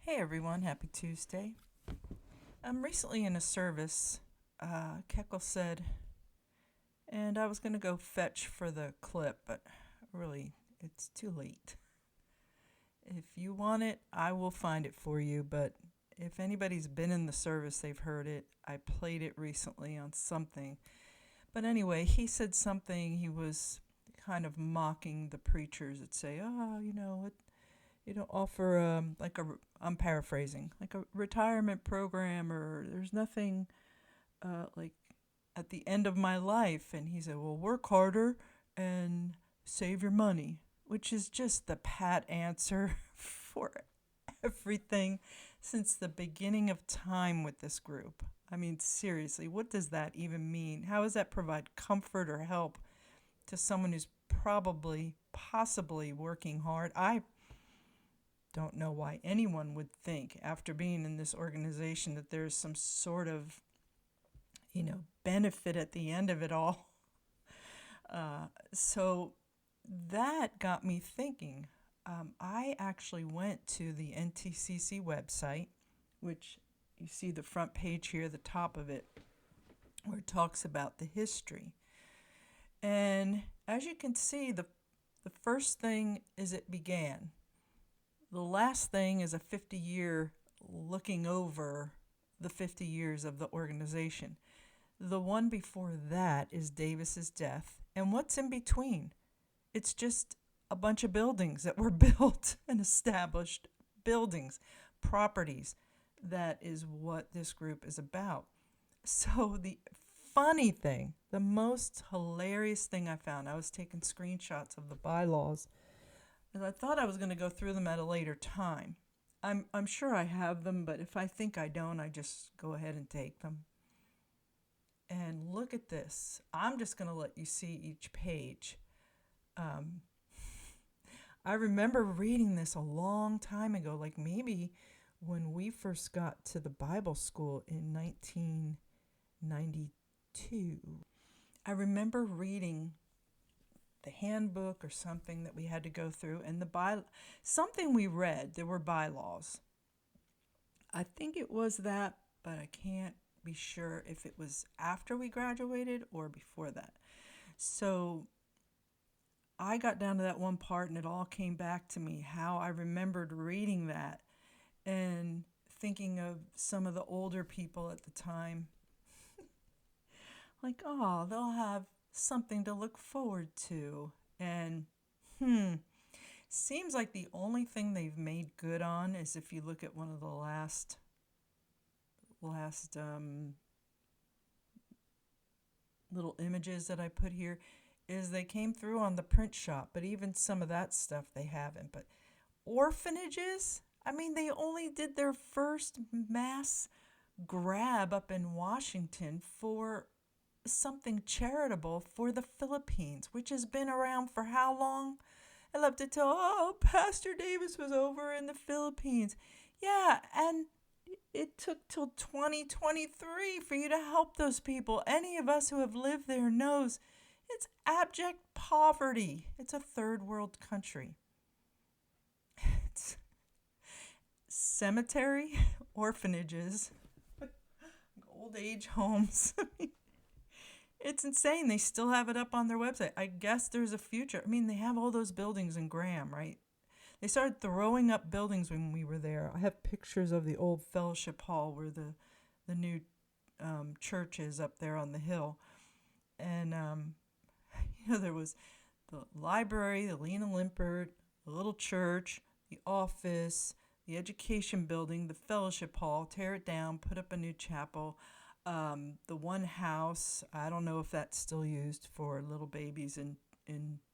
Hey everyone, happy Tuesday. Recently in a service, Keckle said, and I was going to go fetch for the clip, but really, it's too late. If you want it, I will find it for you, but if anybody's been in the service, they've heard it. I played it recently on something. But anyway, he said something, he was kind of mocking the preachers that say, offer I'm paraphrasing, like a retirement program, or there's nothing like at the end of my life. And he said, well, work harder and save your money, which is just the pat answer for everything since the beginning of time with this group. I mean, seriously, what does that even mean? How does that provide comfort or help to someone who's possibly working hard? I don't know why anyone would think, after being in this organization, that there's some sort of, benefit at the end of it all. So that got me thinking. I actually went to the NTCC website, which you see the front page here, the top of it, where it talks about the history. And as you can see, the first thing is it began. The last thing is a 50-year looking over the 50 years of the organization. The one before that is Davis's death. And what's in between? It's just a bunch of buildings that were built and established, buildings, properties. That is what this group is about. So the funny thing, the most hilarious thing I found, I was taking screenshots of the bylaws, and I thought I was going to go through them at a later time. I'm sure I have them, but if I think I don't, I just go ahead and take them. And look at this. I'm just going to let you see each page. I remember reading this a long time ago, like maybe when we first got to the Bible school in 1992. I remember reading the handbook or something that we had to go through, and something we read, there were bylaws. I think it was that, but I can't be sure if it was after we graduated or before that. So I got down to that one part, and it all came back to me, how I remembered reading that and thinking of some of the older people at the time. Like, oh, they'll have something to look forward to. And seems like the only thing they've made good on is, if you look at one of the last little images that I put here, is they came through on the print shop, but even some of that stuff they haven't. But orphanages, I mean, they only did their first mass grab up in Washington for something charitable for the Philippines, which has been around for how long? I love to tell, Pastor Davis was over in the Philippines. Yeah, and it took till 2023 for you to help those people. Any of us who have lived there knows it's abject poverty. It's a third world country. It's cemetery, orphanages, old age homes. It's insane. They still have it up on their website. I guess there's a future. I mean, they have all those buildings in Graham, right? They started throwing up buildings when we were there. I have pictures of the old fellowship hall where the new church is up there on the hill. And, there was the library, the Lena Limpert, the little church, the office, the education building, the fellowship hall, tear it down, put up a new chapel. The one house, I don't know if that's still used for little babies in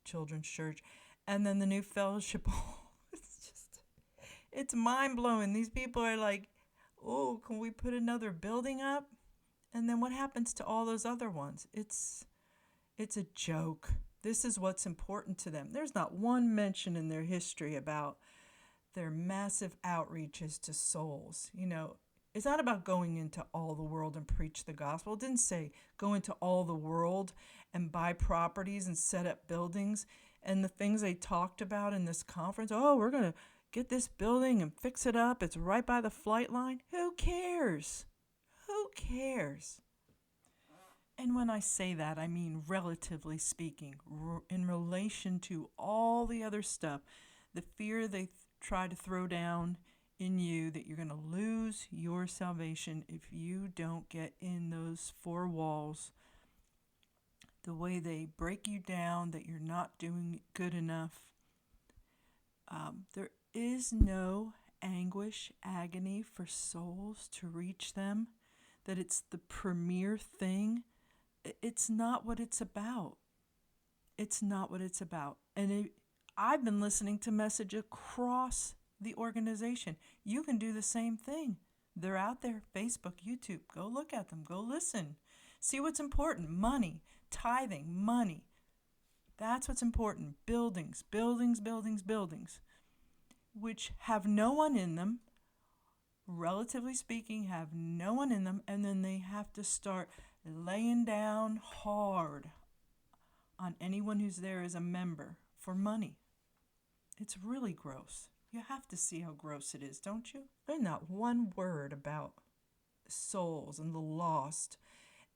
children's church. And then the new fellowship hall. It's mind-blowing. These people are like, oh, can we put another building up? And then what happens to all those other ones? It's a joke. This is what's important to them. There's not one mention in their history about their massive outreaches to souls. It's not about going into all the world and preach the gospel. It didn't say go into all the world and buy properties and set up buildings. And the things they talked about in this conference, we're going to get this building and fix it up. It's right by the flight line. Who cares? Who cares? And when I say that, I mean relatively speaking, in relation to all the other stuff, the fear they try to throw down in you that you're going to lose your salvation if you don't get in those four walls, the way they break you down, that you're not doing good enough. There is no anguish, agony for souls to reach them, that it's the premier thing. It's not what it's about. It's not what it's about. And I've been listening to message across the organization. You can do the same thing. They're out there, Facebook, YouTube. Go look at them. Go listen. See what's important. Money, tithing, money. That's what's important. Buildings, buildings, buildings, buildings, which have no one in them, relatively speaking, have no one in them, and then they have to start laying down hard on anyone who's there as a member for money. It's really gross. You have to see how gross it is, don't you? There's not one word about souls and the lost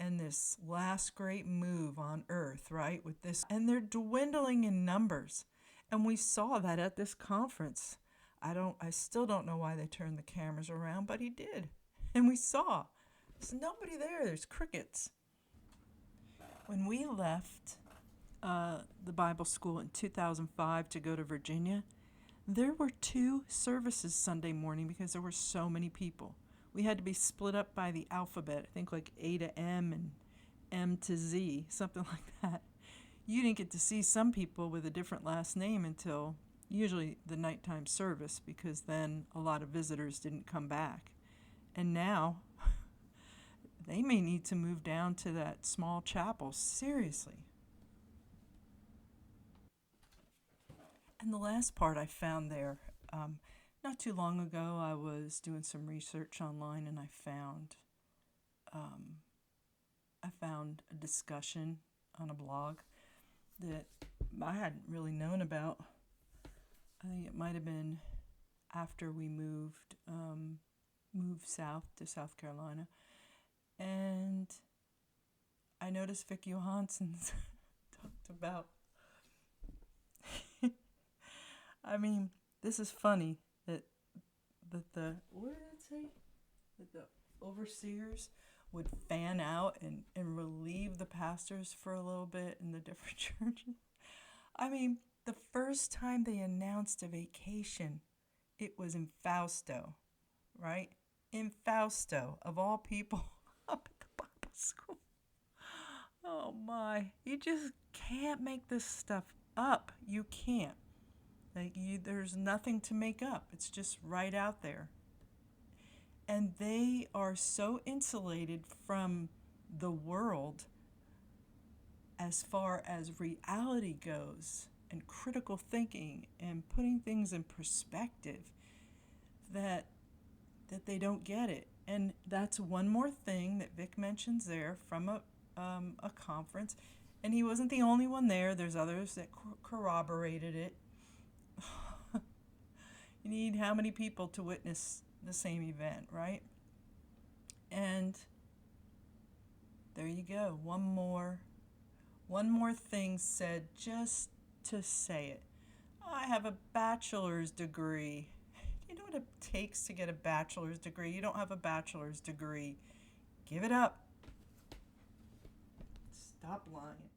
and this last great move on earth, right? With this, and they're dwindling in numbers. And we saw that at this conference. I still don't know why they turned the cameras around, but he did. And we saw. There's nobody there. There's crickets. When we left the Bible school in 2005 to go to Virginia, there were 2 services Sunday morning because there were so many people. We had to be split up by the alphabet, I think like A to M and M to Z, something like that. You didn't get to see some people with a different last name until usually the nighttime service, because then a lot of visitors didn't come back. And now they may need to move down to that small chapel. Seriously. And the last part I found there, not too long ago, I was doing some research online, and I found a discussion on a blog that I hadn't really known about. I think it might have been after we moved south to South Carolina, and I noticed Vic Johansson's talked about. I mean, this is funny that the, what did it say? That the overseers would fan out and relieve the pastors for a little bit in the different churches. I mean, the first time they announced a vacation, it was in Fausto, right? In Fausto, of all people, up at the Bible school. Oh my, you just can't make this stuff up. You can't. There's nothing to make up. It's just right out there. And they are so insulated from the world as far as reality goes, and critical thinking and putting things in perspective, that they don't get it. And that's one more thing that Vic mentions there from a conference. And he wasn't the only one there. There's others that corroborated it. You need how many people to witness the same event, right? And there you go. One more thing said just to say it. I have a bachelor's degree. You know what it takes to get a bachelor's degree? You don't have a bachelor's degree. Give it up. Stop lying.